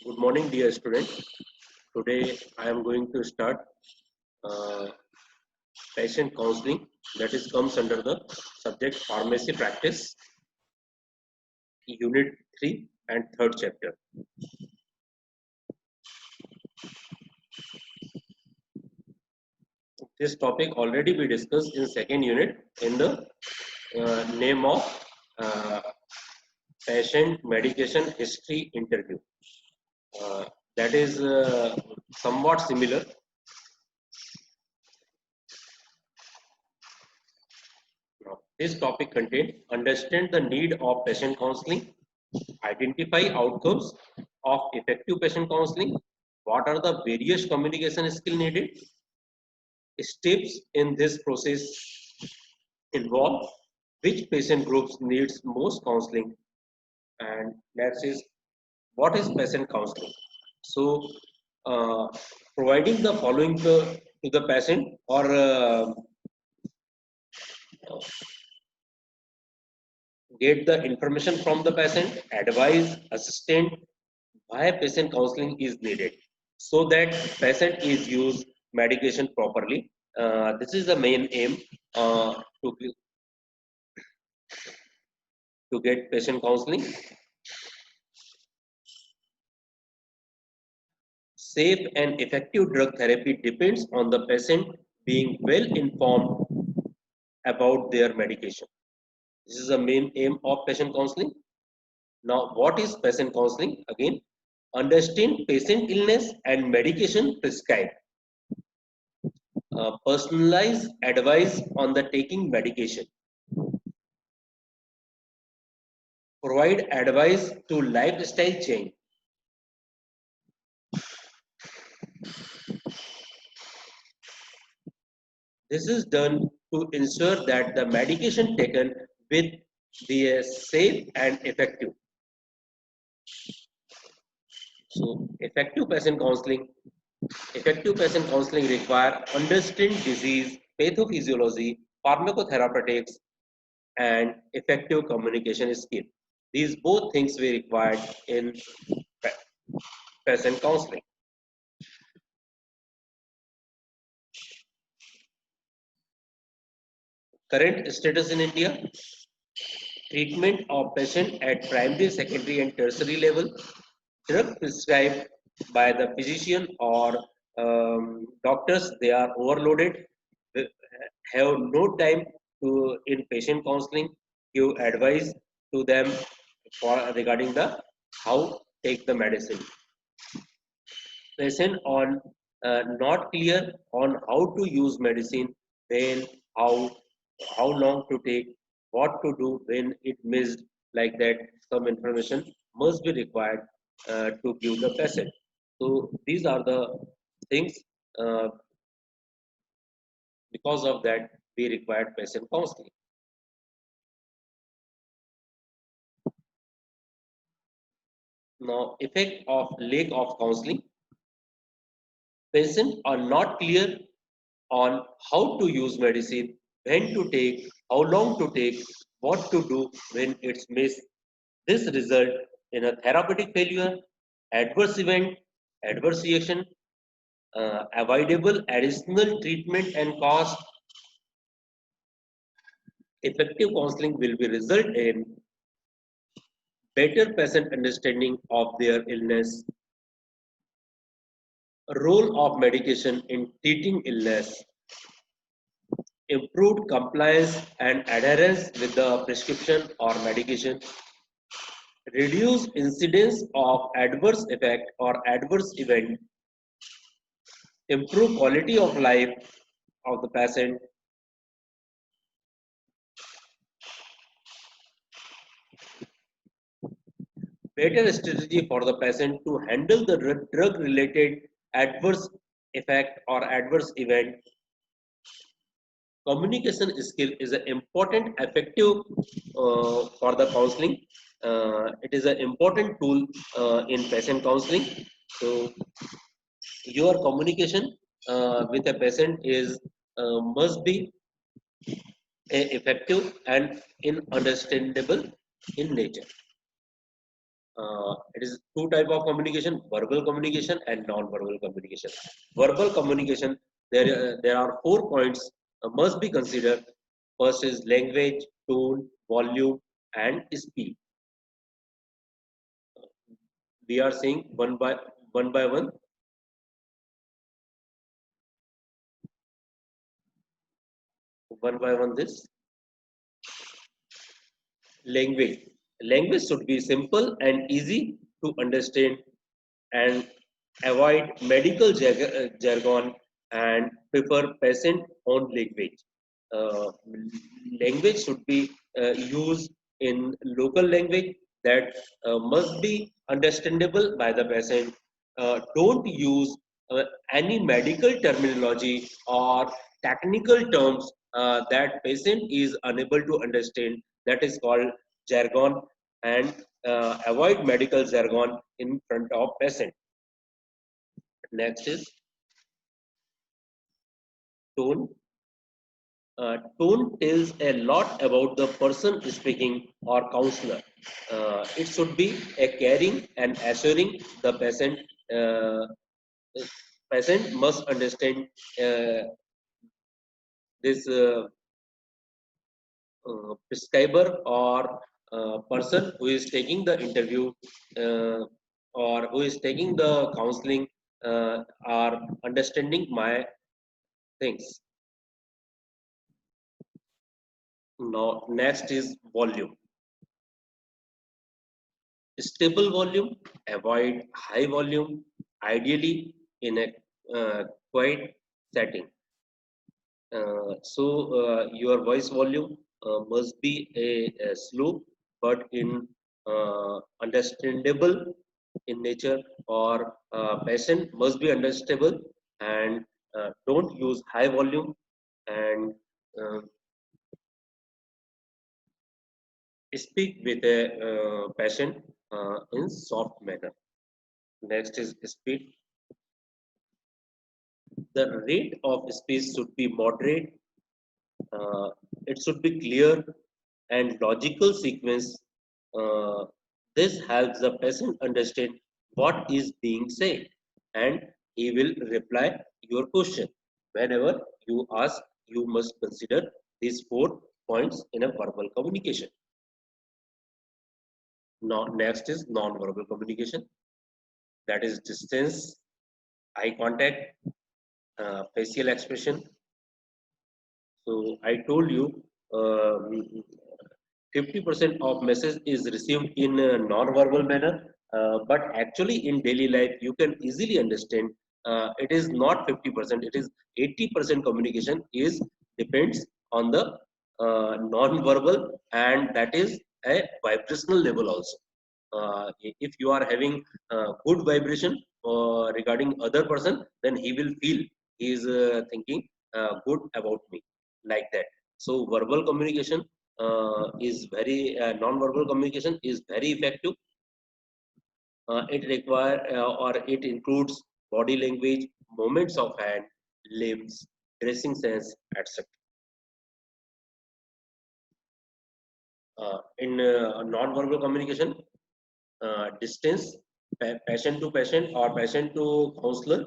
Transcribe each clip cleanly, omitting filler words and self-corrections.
Good morning, dear student. Today I am going to start uh, patient counseling, that is comes under the subject pharmacy practice, unit 3 and third chapter. This topic already we discussed in second unit in the name of uh, patient medication history interview. Uh, that is somewhat similar. Now, this topic contains understand the need of patient counseling, identify outcomes of effective patient counseling, what are the various communication skills needed, steps in this process involve, which patient groups needs most counseling, and next is what is patient counseling. So, uh, providing the following to the patient or get the information from the patient, advise, assistant, why patient counseling is needed so that patient is used medication properly. This is the main aim to, to get patient counseling. Safe and effective drug therapy depends on the patient being well informed about their medication. This is the main aim of patient counseling. Now, what is patient counseling? Again, understand patient illness and medication prescribed. Personalized advice on the taking medication. Provide advice to lifestyle change. This is done to ensure that the medication taken will be safe and effective. So, effective patient counseling require understand disease, pathophysiology, pharmacotherapeutics, and effective communication skill. These both things we required in patient counseling. Current status in India: treatment of patient at primary, secondary, and tertiary level. Drug prescribed by the physician or doctors, they are overloaded, have no time to in patient counseling give advice to them for regarding the how take the medicine. Patient on not clear on how to use medicine, when, how, how long to take, what to do when it missed, like that. Some information must be required to give the patient. So these are the things. Uh, because of that, we required patient counseling. Now, effect of lack of counseling: patients are not clear on how to use medicine, when to take, how long to take, what to do when it's missed. This result in a therapeutic failure, adverse event, adverse reaction, avoidable additional treatment and cost. Effective counseling will be result in better patient understanding of their illness, role of medication in treating illness, improved compliance and adherence with the prescription or medication, reduce incidence of adverse effect or adverse event, improve quality of life of the patient, better strategy for the patient to handle the drug related adverse effect or adverse event. Communication skill is an important effective for the counseling. It is an important tool in patient counseling. So your communication with a patient is must be effective and in understandable in nature. It is two type of communication: verbal communication and non-verbal communication. Verbal communication, there are 4 points must be considered. First is language, tone, volume, and speed. We are saying one by one. One by one, this language. Language should be simple and easy to understand, and avoid medical jargon, and prefer patient own language. Uh, Language should be used in local language that must be understandable by the patient. Don't use any medical terminology or technical terms that patient is unable to understand. That is called jargon, and avoid medical jargon in front of patient. Next is tone. Tone tells a lot about the person speaking or counselor. It should be a caring and assuring. The uh, patient must understand uh, this prescriber or person who is taking the interview, uh, or who is taking the counseling, are understanding my things. Now, next is volume. Stable volume, avoid high volume, ideally in a quiet setting. Your voice volume must be a slow but in understandable in nature, or patient must be understandable, and don't use high volume, and uh, speak with a patient in soft manner. Next is speed. The rate of speech should be moderate. It should be clear and logical sequence. Uh, this helps the patient understand what is being said, and he will reply your question. Whenever you ask, you must consider these 4 points in a verbal communication. Now, next is non-verbal communication. That is distance, eye contact, facial expression. So I told you, 50% of message is received in a non-verbal manner, but actually in daily life you can easily understand it is not 50%, it is 80% communication is depends on the non-verbal, and that is a vibrational level also. If you are having good vibration regarding other person, then he will feel he is thinking good about me, like that. So verbal communication non-verbal communication is very effective. It require or it includes body language, movements of hand, limbs, dressing sense, etc. In non-verbal communication, distance, patient to patient or patient to counselor,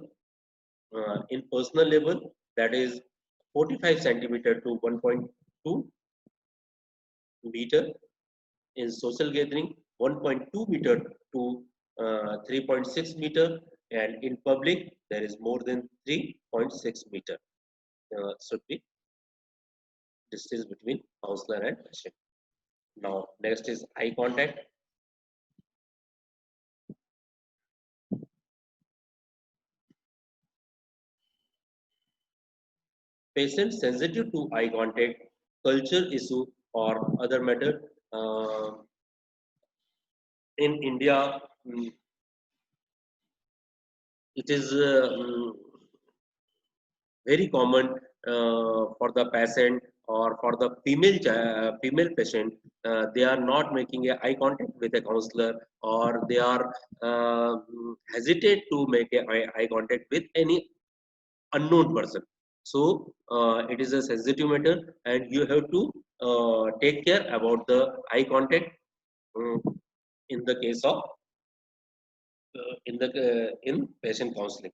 in personal level, that is 45 centimeter to 1.2 meter. In social gathering, 1.2 meter to 3.6 meter, and in public there is more than 3.6 meter should be distance between counselor and patient. Now, next is eye contact. Patient sensitive to eye contact, culture issue, or other matter. Uh, in India, it is very common for the patient or for the female patient. They are not making a eye contact with a counselor, or they are hesitate to make a eye contact with any unknown person. So it is a sensitive matter, and you have to take care about the eye contact, um, in the case of in patient counseling.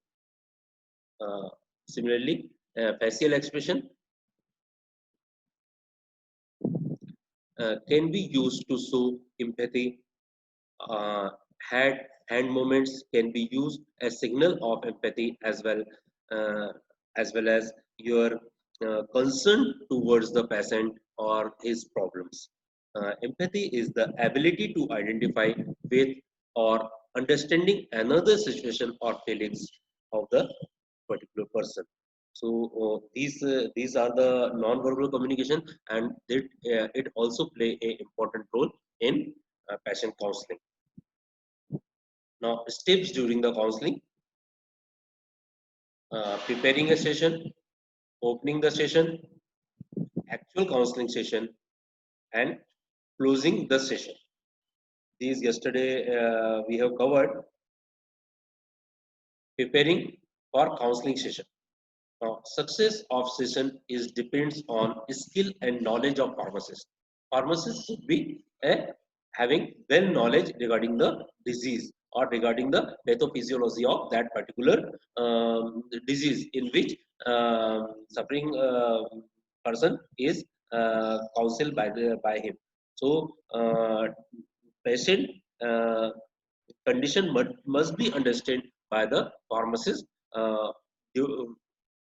Similarly, facial expression can be used to show empathy. uh, Hand movements can be used as signal of empathy uh, as well as your concern towards the patient or his problems. Empathy is the ability to identify with or understanding another situation or feelings of the particular person. So these are the non-verbal communication, and it also play a important role in patient counseling. Now, steps during the counseling: preparing a session, opening the session, actual counseling session, and closing the session. These yesterday we have covered. Preparing for counseling session. Now, success of session is depends on skill and knowledge of pharmacist. Pharmacist should be having well knowledge regarding the disease or regarding the pathophysiology of that particular disease in which suffering person is counseled by him. So, patient condition must be understood by the pharmacist, uh,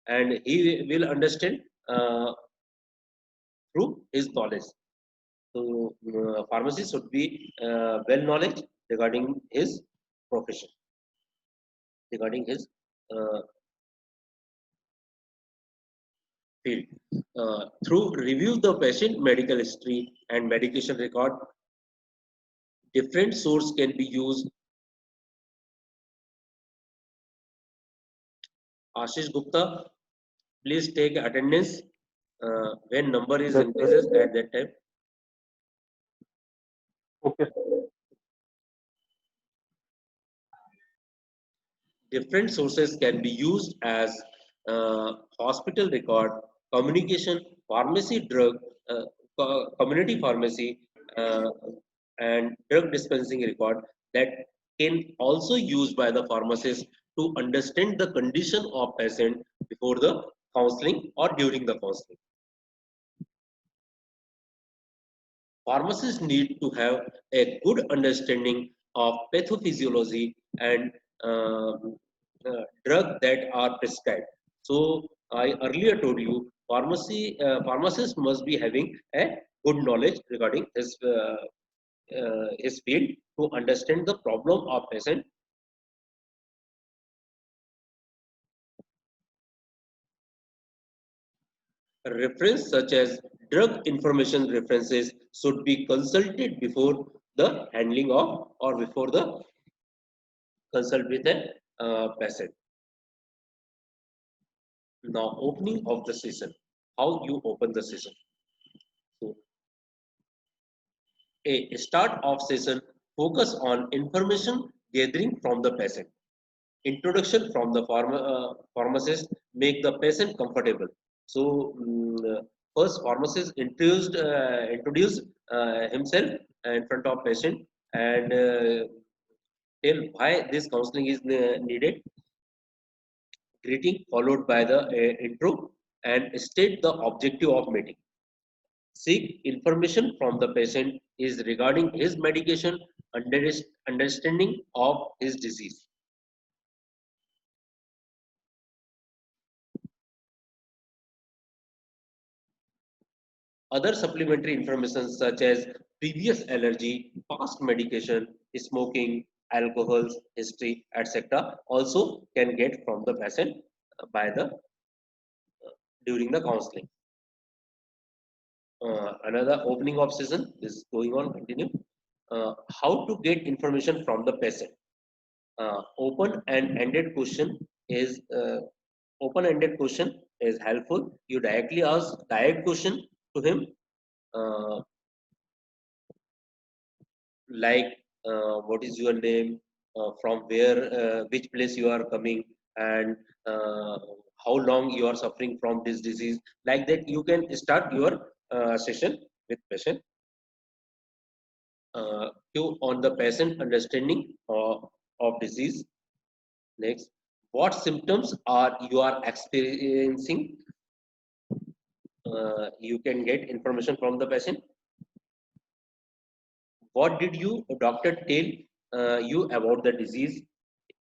and he will understand uh, through his knowledge. So, pharmacist should be well knowledge regarding his profession, regarding his uh, field. Through review the patient medical history and medication record, different source can be used. Ashish Gupta, please take attendance when number is Yes, sir. increases at that time. Okay, sir. Different sources can be used as hospital record, communication, pharmacy, drug, community pharmacy, uh, and drug dispensing record that can also used by the pharmacist to understand the condition of patient before the counseling or during the counseling. Pharmacists need to have a good understanding of pathophysiology and drug that are prescribed. So I earlier told you, pharmacist must be having a good knowledge regarding his field to understand the problem of patient. Reference such as drug information references should be consulted before the handling of or before the consult with a patient. Now, opening of the session. How you open the session? So, a start of session focus on information gathering from the patient. Introduction from the pharmacist make the patient comfortable. So, first pharmacist introduce himself in front of patient and tell why this counseling is needed. Greeting followed by the intro and state the objective of meeting. Seek information from the patient is regarding his medication, understanding of his disease. Other supplementary information such as previous allergy, past medication, smoking, alcohol history, etc. also can get from the patient by the during the counseling. Another opening of session is going on. Continue. How to get information from the patient. Open and ended question is open-ended question is helpful. You directly ask direct question to him, uh, like what is your name, from where, which place you are coming, and uh, how long you are suffering from this disease. Like that, you can start your session with patient. Cue on the patient understanding of disease. Next, what symptoms are you are experiencing? You can get information from the patient. What did you doctor tell you about the disease?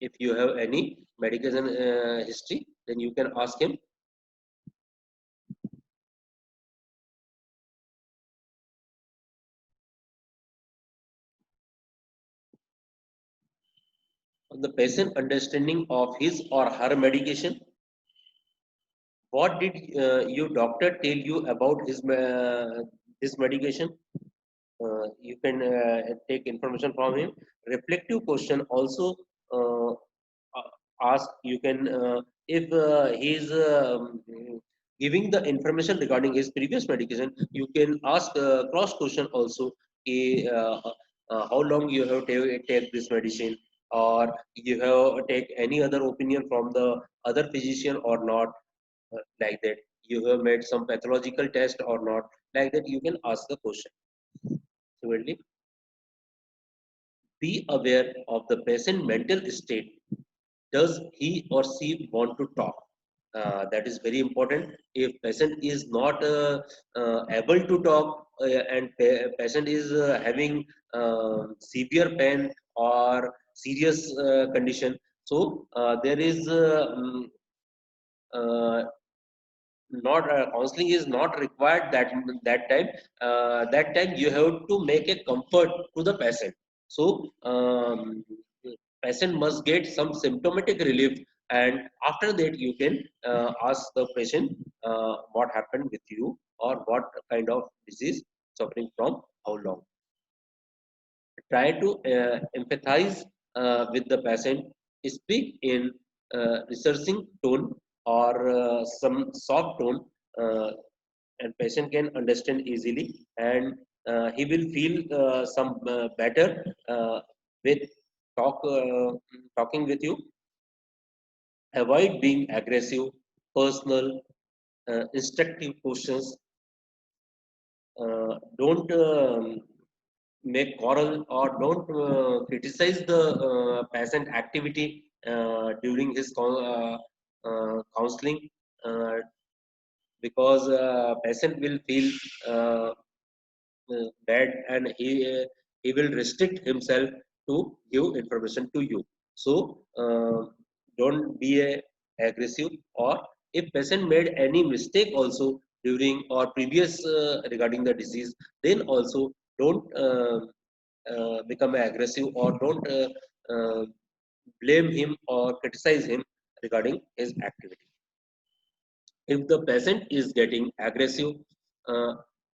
If you have any medication history, then you can ask him. The patient understanding of his or her medication. What did your doctor tell you about his medication? You can take information from him. Reflective question also uh, ask. You can if he is giving the information regarding his previous medication, you can ask cross question also. How long you have take this medicine, or you have take any other opinion from the other physician or not, like that. You have made some pathological test or not, like that. You can ask the question. Similarly, be aware of the patient mental state. Does he or she want to talk? That is very important. If patient is not able to talk, and patient is having severe pain or serious condition, so there is uh, not counseling is not required that time you have to make a comfort to the patient. So patient must get some symptomatic relief, and after that you can ask the patient what happened with you, or what kind of disease suffering from how long. Try to empathize with the patient. Speak in researching tone, or some soft tone, and patient can understand easily, and he will feel some better with talking with you. Avoid being aggressive, personal, instructive questions. Don't make quarrel, or don't criticize the patient activity during his counseling, uh, because patient will feel bad, and he will restrict himself to give information to you. So don't be aggressive, or if patient made any mistake also during or previous regarding the disease, then also don't become aggressive, or don't blame him or criticize him regarding his activity. If the patient is getting aggressive, uh,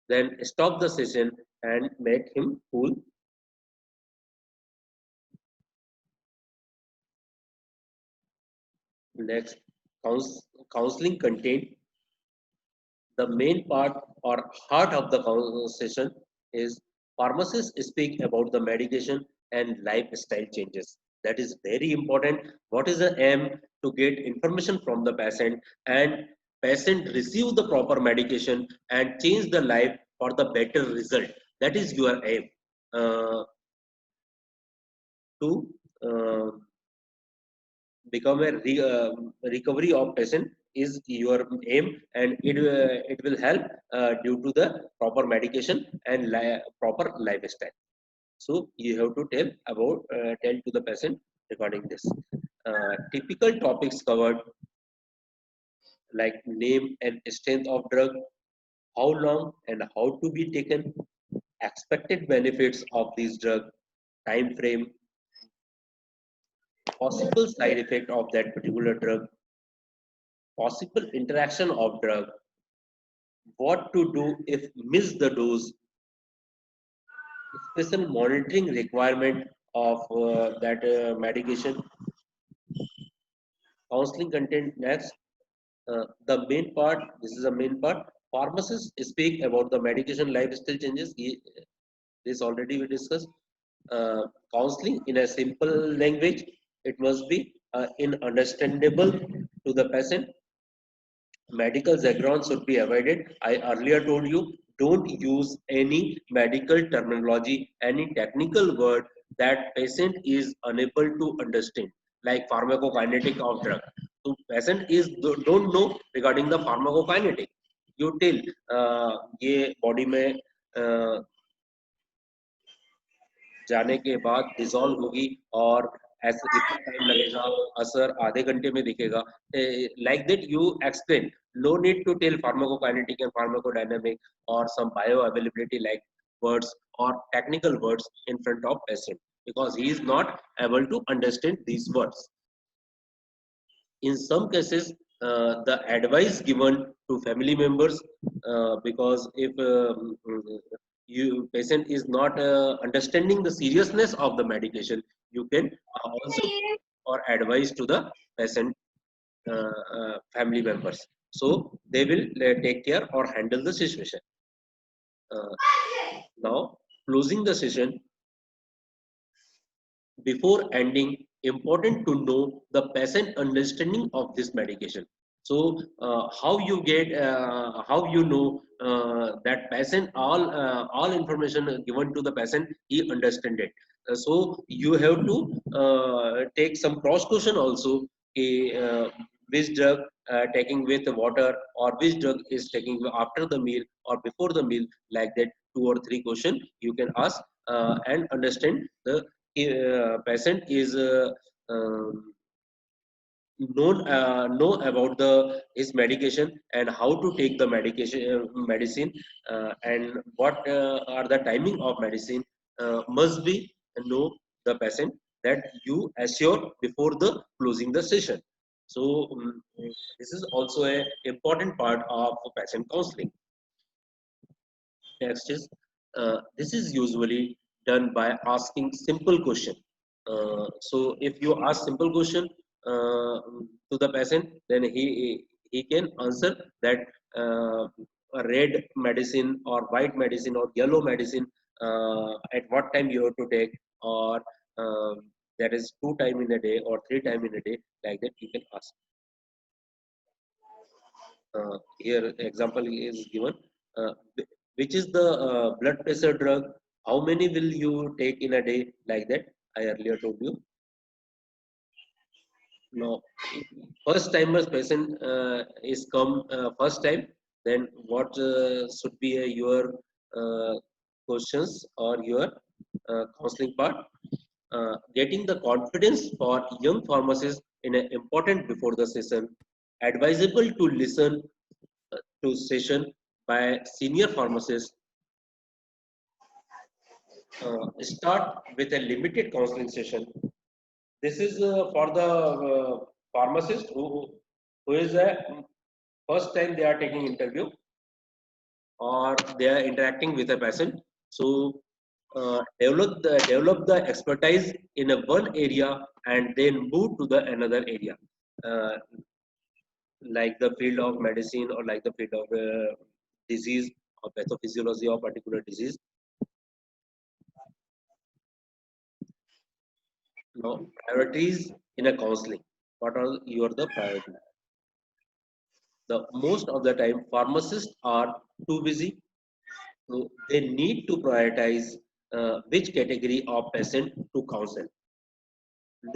then stop the session and make him cool. Next, counseling content. The main part or heart of the session is pharmacists speak about the medication and lifestyle changes. That is very important. What is the aim? To get information from the patient, and patient receive the proper medication and change the life for the better result. That is your aim. To become a recovery of patient is your aim, and it will help due to the proper medication and proper lifestyle. So you have to tell to the patient regarding this. Typical topics covered, like name and strength of drug, how long and how to be taken, expected benefits of this drug, time frame, possible side effect of that particular drug, possible interaction of drug, what to do if miss the dose, special monitoring requirement of that medication, counseling content. Next, the main part. This is the main part. Pharmacists speak about the medication lifestyle changes. This already we discussed. Counseling in a simple language. It must be in understandable to the patient. Medical jargon should be avoided. I earlier told you, don't use any medical terminology, any technical word that patient is unable to understand, like pharmacokinetic of drug. So patient is don't know regarding the pharmacokinetic. You tell ये body में जाने के बाद dissolve होगी और ऐसे इतना time लगेगा, असर आधे घंटे में दिखेगा, like that you explain. No need to tell pharmacokinetic and pharmacodynamic or some bioavailability like words or technical words in front of patient, because he is not able to understand these words. In some cases, the advice given to family members, because if you patient is not understanding the seriousness of the medication, you can also or advise to the patient family members, so they will take care or handle the situation. uh, Now, closing the session, before ending, important to know the patient understanding of this medication. So how you get how you know that patient, all information given to the patient he understand it. So you have to take some cross question also, which drug taking with water, or which drug is taking after the meal or before the meal, like that 2 or 3 question you can ask and understand the patient is know about the his medication and how to take the medicine, and what are the timing of medicine, must be know the patient, that you assure before the closing the session. So this is also a important part of patient counseling. Next is, this is usually done by asking simple question. So if you ask simple question to the patient, then he can answer that a red medicine or white medicine or yellow medicine, at what time you have to take, or that is 2 time in a day or 3 time in a day, like that you can ask. Here example is given, uh, which is the blood pressure drug, how many will you take in a day, like that I earlier told you. Now, first timers patient is come first time, then what should be your uh, questions or your counseling part. Getting the confidence for young pharmacists in an important before the session, advisable to listen to session by senior pharmacists. Start with a limited counseling session. This is for the pharmacist who is a first time they are taking interview or they are interacting with a patient. So develop the expertise in a one area and then move to the another area, uh, like the field of medicine or like the field of disease or pathophysiology of particular disease. Now, priorities in a counseling. What are your the priorities? The most of the time, pharmacists are too busy, so they need to prioritize which category of patient to counsel.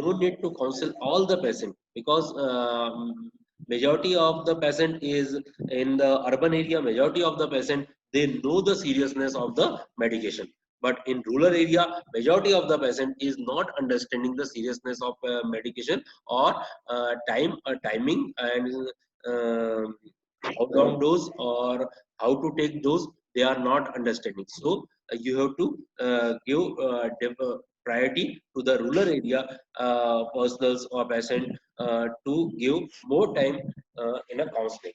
No need to counsel all the patient, because majority of the patient is in the urban area. Majority of the patient, they know the seriousness of the medication, but in rural area majority of the patient is not understanding the seriousness of medication, or timing and um how long dose or how to take dose, they are not understanding. So you have to give priority to the rural area personals or patient to give more time in a counseling.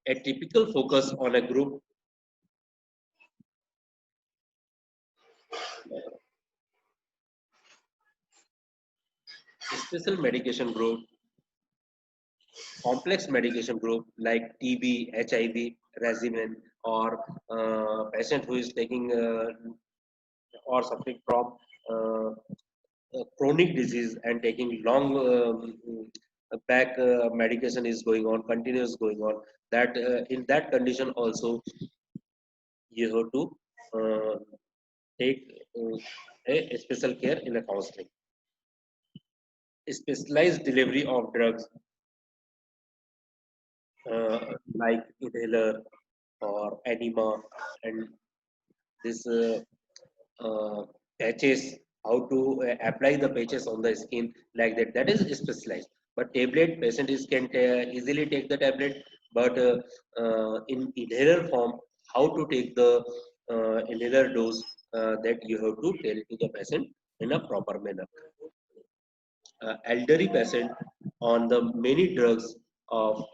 A typical focus on a group, special medication group, complex medication group like TB, HIV regimen, or patient who is taking or suffering from chronic disease and taking long back medication is going on, continuous going on. That in that condition also you have to uh, take a special care in a counseling. Specialized delivery of drugs like inhaler or enema and this patches, how to apply the patches on the skin like that. That is specialized. But tablet patient is can easily take the tablet, but in inhaler form, how to take the inhaler dose that you have to tell to the patient in a proper manner. Elderly patient on the many drugs of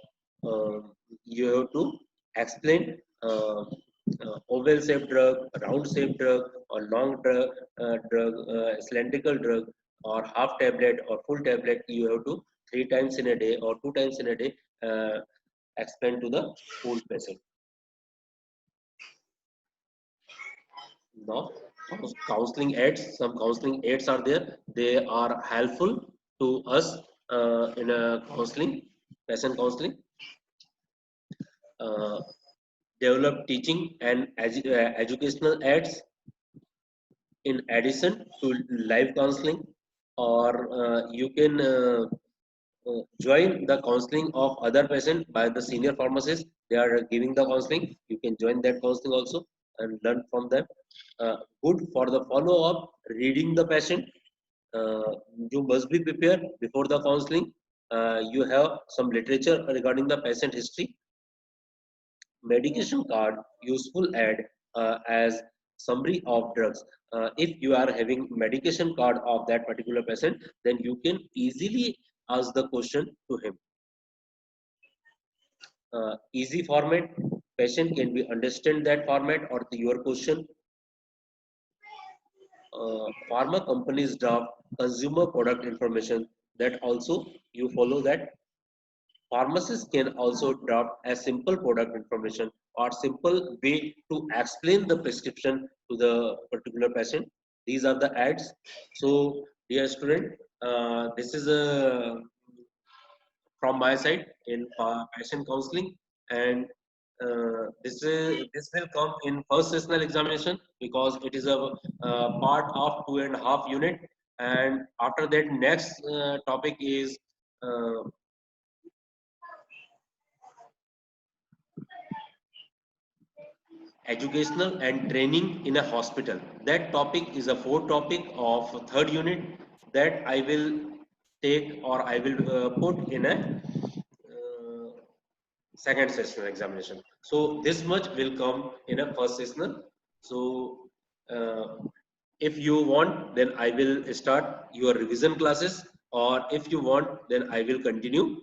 uh, you have to explain oval shaped drug, round shaped drug, or long drug, cylindrical drug, or half tablet or full tablet. You have to 3 times in a day or 2 times in a day explain to the full patient. Now, counseling aids, some counseling aids are there. They are helpful to us in a counseling, patient counseling. Uh, Develop teaching and educational aids in addition to live counseling, or you can join the counseling of other patient by the senior pharmacist. They are giving the counseling. You can join that counseling also and learn from them. Good for the follow up, reading the patient. You must be prepared before the counseling. You have some literature regarding the patient history. Medication card useful add as summary of drugs. If you are having medication card of that particular patient, then you can easily ask the question to him. Easy format, patient can be understand that format or your question. Pharma companies draft consumer product information, that also you follow that. Pharmacists can also draft a simple product information or simple way to explain the prescription to the particular patient. These are the ads. So, dear student, this is from my side in patient counseling, and this will come in first sessional examination because it is a part of 2.5 unit, and after that next topic is uh, educational and training in a hospital. That topic is a fourth topic of third unit that I will take or I will put in a second sessional examination. So this much will come in a first sessional. So if you want, then I will start your revision classes, or if you want, then I will continue